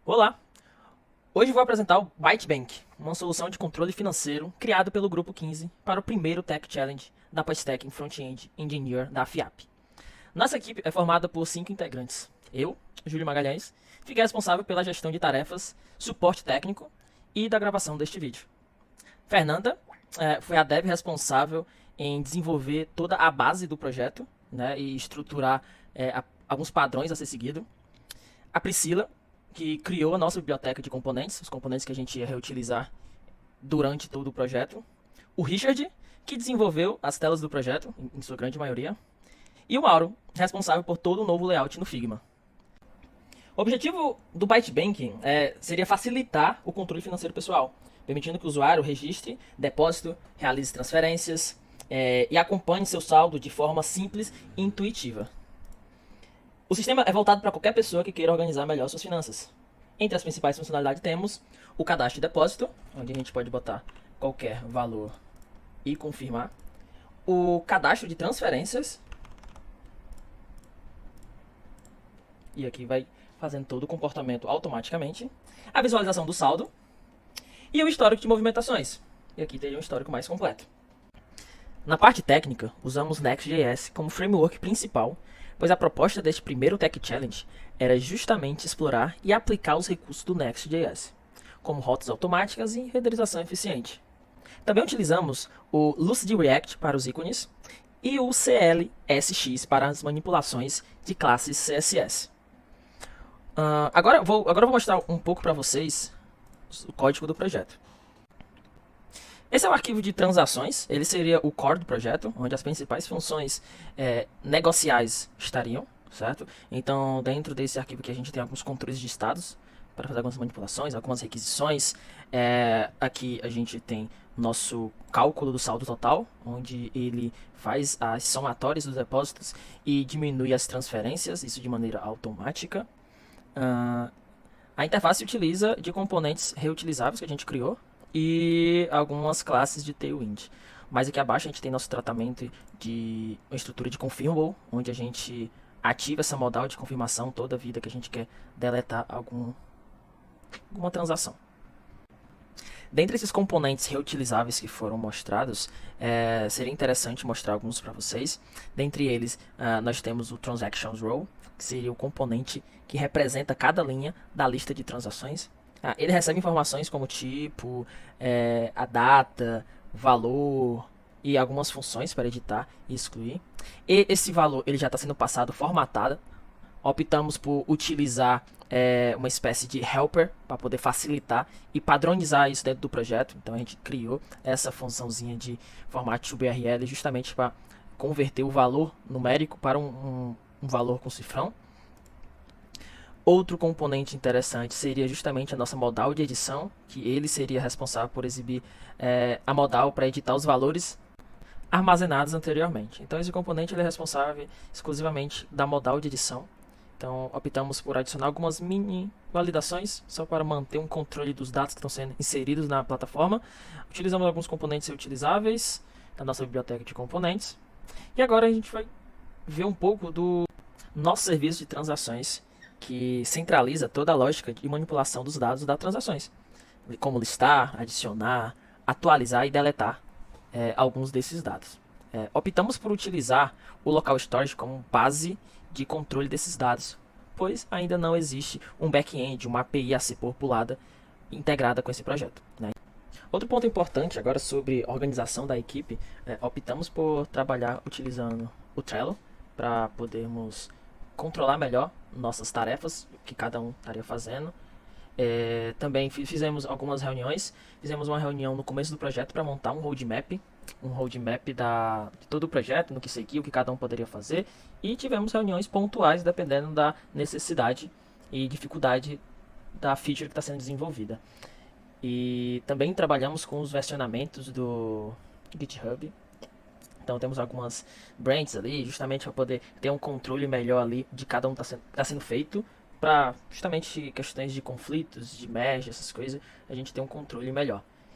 Olá! Hoje vou apresentar o ByteBank, uma solução de controle financeiro criada pelo Grupo 15 para o primeiro Tech Challenge da Pastec em Front-End Engineer da FIAP. Nossa equipe é formada por 5 integrantes. Eu, Júlio Magalhães, fiquei responsável pela gestão de tarefas, suporte técnico e da gravação deste vídeo. Fernanda foi a dev responsável em desenvolver toda a base do projeto, né, e estruturar alguns padrões a ser seguido. A Priscila, que criou a nossa biblioteca de componentes, os componentes que a gente ia reutilizar durante todo o projeto. O Richard, que desenvolveu as telas do projeto, em sua grande maioria. E o Mauro, responsável por todo o novo layout no Figma. O objetivo do ByteBank seria facilitar o controle financeiro pessoal, permitindo que o usuário registre depósito, realize transferências e acompanhe seu saldo de forma simples e intuitiva. O sistema é voltado para qualquer pessoa que queira organizar melhor suas finanças. Entre as principais funcionalidades temos o cadastro de depósito, onde a gente pode botar qualquer valor e confirmar. O cadastro de transferências. E aqui vai fazendo todo o comportamento automaticamente. A visualização do saldo. E o histórico de movimentações. E aqui teria um histórico mais completo. Na parte técnica, usamos Next.js como framework principal, pois a proposta deste primeiro Tech Challenge era justamente explorar e aplicar os recursos do Next.js, como rotas automáticas e renderização eficiente. Também utilizamos o Lucid React para os ícones e o CLSX para as manipulações de classes CSS. Agora eu vou mostrar um pouco para vocês o código do projeto. Esse é o arquivo de transações, ele seria o core do projeto, onde as principais funções negociais estariam, certo? Então, dentro desse arquivo aqui a gente tem alguns controles de estados, para fazer algumas manipulações, algumas requisições. Aqui a gente tem nosso cálculo do saldo total, onde ele faz as somatórias dos depósitos e diminui as transferências, isso de maneira automática. A interface utiliza de componentes reutilizáveis que a gente criou, e algumas classes de Tailwind. Mas aqui abaixo a gente tem nosso tratamento de uma estrutura de confirmable, onde a gente ativa essa modal de confirmação toda vida que a gente quer deletar alguma transação. Dentre esses componentes reutilizáveis que foram mostrados, seria interessante mostrar alguns para vocês. Dentre eles, nós temos o Transactions Row, que seria o componente que representa cada linha da lista de transações. Ele recebe informações como tipo, a data, valor e algumas funções para editar e excluir. E esse valor ele já está sendo passado formatado. Optamos por utilizar uma espécie de helper para poder facilitar e padronizar isso dentro do projeto. Então a gente criou essa funçãozinha de formato URL justamente para converter o valor numérico para um valor com cifrão. Outro componente interessante seria justamente a nossa modal de edição, que ele seria responsável por exibir a modal para editar os valores armazenados anteriormente. Então esse componente ele é responsável exclusivamente da modal de edição. Então optamos por adicionar algumas mini validações, só para manter um controle dos dados que estão sendo inseridos na plataforma. Utilizamos alguns componentes reutilizáveis da nossa biblioteca de componentes. E agora a gente vai ver um pouco do nosso serviço de transações, que centraliza toda a lógica de manipulação dos dados das transações, como listar, adicionar, atualizar e deletar alguns desses dados. Optamos por utilizar o local storage como base de controle desses dados, pois ainda não existe um back-end, uma API a ser populada integrada com esse projeto, né? Outro ponto importante agora sobre organização da equipe, optamos por trabalhar utilizando o Trello para podermos controlar melhor nossas tarefas, o que cada um estaria fazendo. Também fizemos algumas reuniões. Fizemos uma reunião no começo do projeto para montar um roadmap de todo o projeto, no que seguia, o que cada um poderia fazer. E tivemos reuniões pontuais, dependendo da necessidade e dificuldade da feature que está sendo desenvolvida. E também trabalhamos com os versionamentos do GitHub. Então temos algumas branches ali, justamente para poder ter um controle melhor ali de cada um que está sendo feito, para justamente questões de conflitos, de merge, essas coisas, a gente ter um controle melhor.